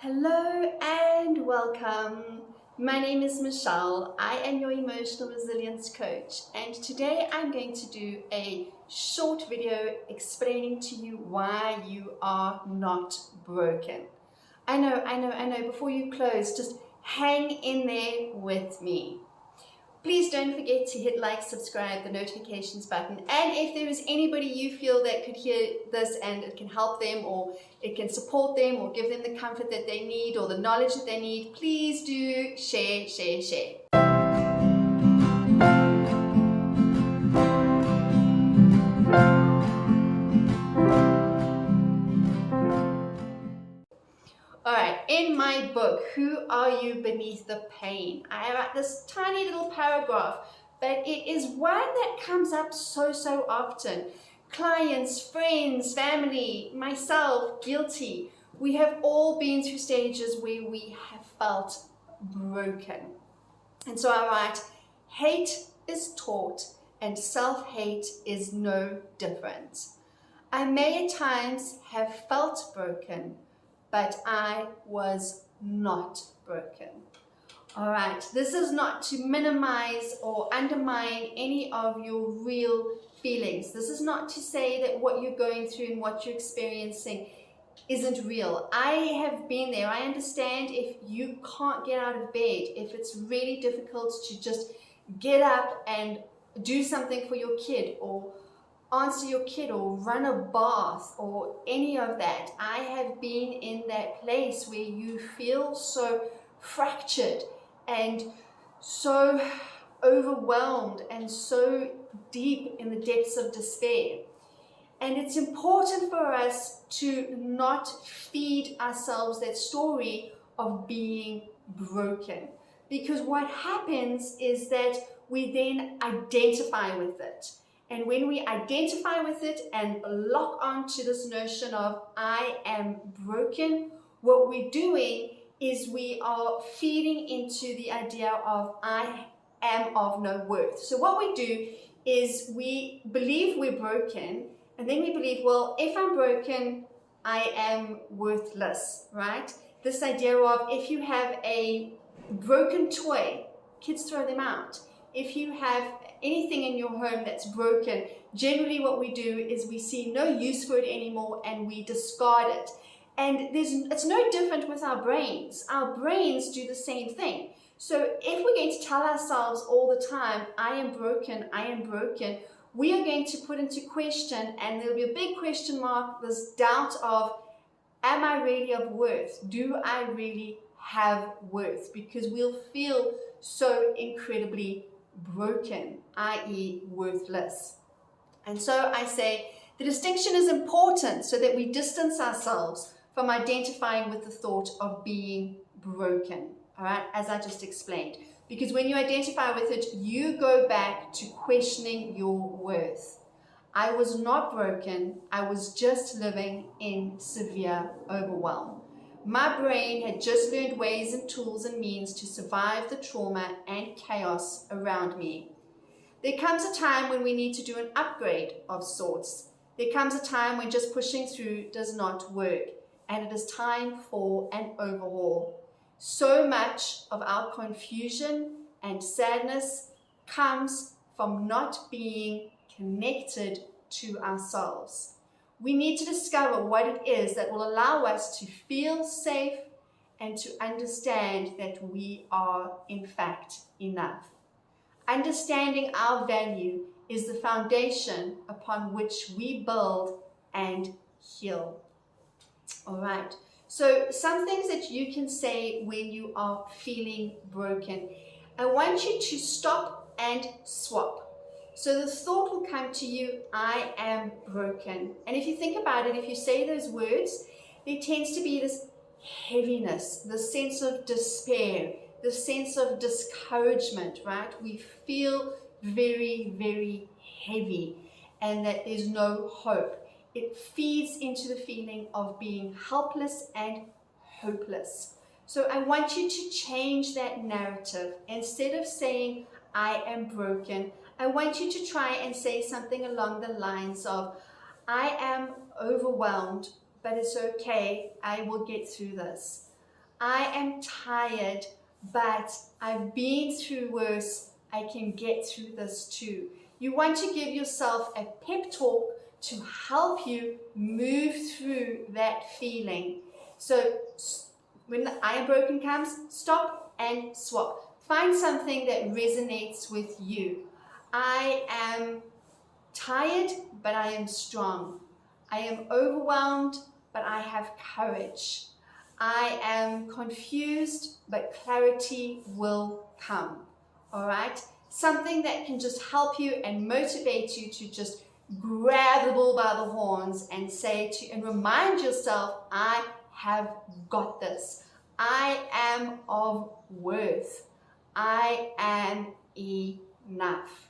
Hello and welcome. My name is Michelle. I am your emotional resilience coach, and today I'm going to do a short video explaining to you why you are not broken. I know. Before you close, just hang in there with me. Please don't forget to hit like, subscribe, the notifications button, and if there is anybody you feel that could hear this and it can help them or it can support them or give them the comfort that they need or the knowledge that they need, please do share. Alright, in my book, Who Are You Beneath the Pain? I write this tiny little paragraph, but it is one that comes up so often. Clients, friends, family, myself, guilty. We have all been through stages where we have felt broken. And so I write, hate is taught and self-hate is no different. I may at times have felt broken, but I was not broken. All right, this is not to minimize or undermine any of your real feelings. This is not to say that what you're going through and what you're experiencing isn't real. I have been there. I understand if you can't get out of bed, if it's really difficult to just get up and do something for your kid or answer your kid or run a bath or any of that. I have been in that place where you feel so fractured and so overwhelmed and so deep in the depths of despair. And it's important for us to not feed ourselves that story of being broken, because what happens is that we then identify with it. And when we identify with it and lock onto this notion of I am broken, what we're doing is we are feeding into the idea of I am of no worth. So what we do is we believe we're broken, and then we believe, well, if I'm broken, I am worthless, right? This idea of if you have a broken toy, kids throw them out. If you have anything in your home that's broken, generally what we do is we see no use for it anymore and we discard it. And it's no different with our brains. Our brains do the same thing. So if we're going to tell ourselves all the time, I am broken, we are going to put into question, and there'll be a big question mark, this doubt of, am I really of worth? Do I really have worth? Because we'll feel so incredibly broken, i.e. worthless. And so I say the distinction is important so that we distance ourselves from identifying with the thought of being broken, all right, as I just explained. Because when you identify with it, you go back to questioning your worth. I was not broken, I was just living in severe overwhelm. My brain had just learned ways and tools and means to survive the trauma and chaos around me. There comes a time when we need to do an upgrade of sorts. There comes a time when just pushing through does not work, and it is time for an overhaul. So much of our confusion and sadness comes from not being connected to ourselves. We need to discover what it is that will allow us to feel safe and to understand that we are in fact enough. Understanding our value is the foundation upon which we build and heal. All right. So some things that you can say when you are feeling broken. I want you to stop and swap. So the thought will come to you, I am broken. And if you think about it, if you say those words, there tends to be this heaviness, the sense of despair, the sense of discouragement, right? We feel very heavy and that there's no hope. It feeds into the feeling of being helpless and hopeless. So I want you to change that narrative. Instead of saying, I am broken, I want you to try and say something along the lines of, I am overwhelmed, but it's okay. I will get through this. I am tired, but I've been through worse. I can get through this too. You want to give yourself a pep talk to help you move through that feeling. So when the I am broken comes, stop and swap. Find something that resonates with you. I am tired, but I am strong. I am overwhelmed, but I have courage. I am confused, but clarity will come. All right? Something that can just help you and motivate you to just grab the bull by the horns and say to and remind yourself, I have got this. I am of worth. I am enough.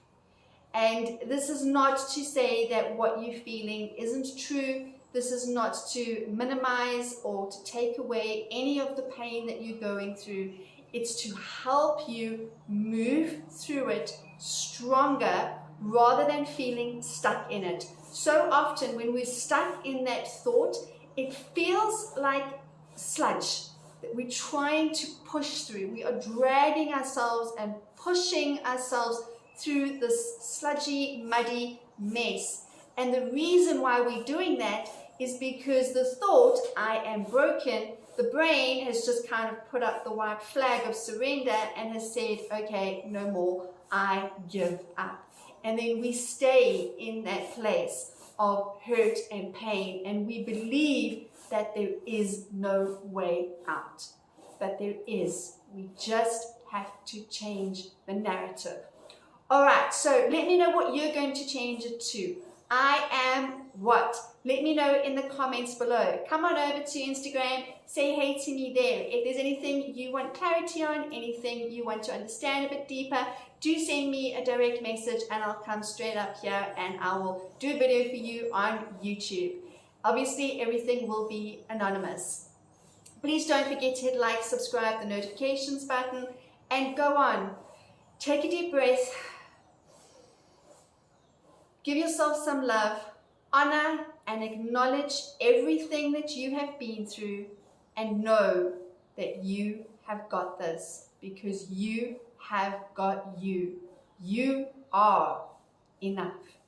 And this is not to say that what you're feeling isn't true. This is not to minimize or to take away any of the pain that you're going through. It's to help you move through it stronger rather than feeling stuck in it. So often when we're stuck in that thought, it feels like sludge that we're trying to push through. We are dragging ourselves and pushing ourselves through this sludgy, muddy mess. And the reason why we're doing that is because the thought, I am broken, the brain has just kind of put up the white flag of surrender and has said, okay, no more, I give up. And then we stay in that place of hurt and pain, and we believe that there is no way out. But there is. We just have to change the narrative. All right, so let me know what you're going to change it to. I am what? Let me know in the comments below. Come on over to Instagram, say hey to me there. If there's anything you want clarity on, anything you want to understand a bit deeper, do send me a direct message and I'll come straight up here and I will do a video for you on YouTube. Obviously, everything will be anonymous. Please don't forget to hit like, subscribe, the notifications button, and go on. Take a deep breath. Give yourself some love, honor and acknowledge everything that you have been through, and know that you have got this because you have got you. You are enough.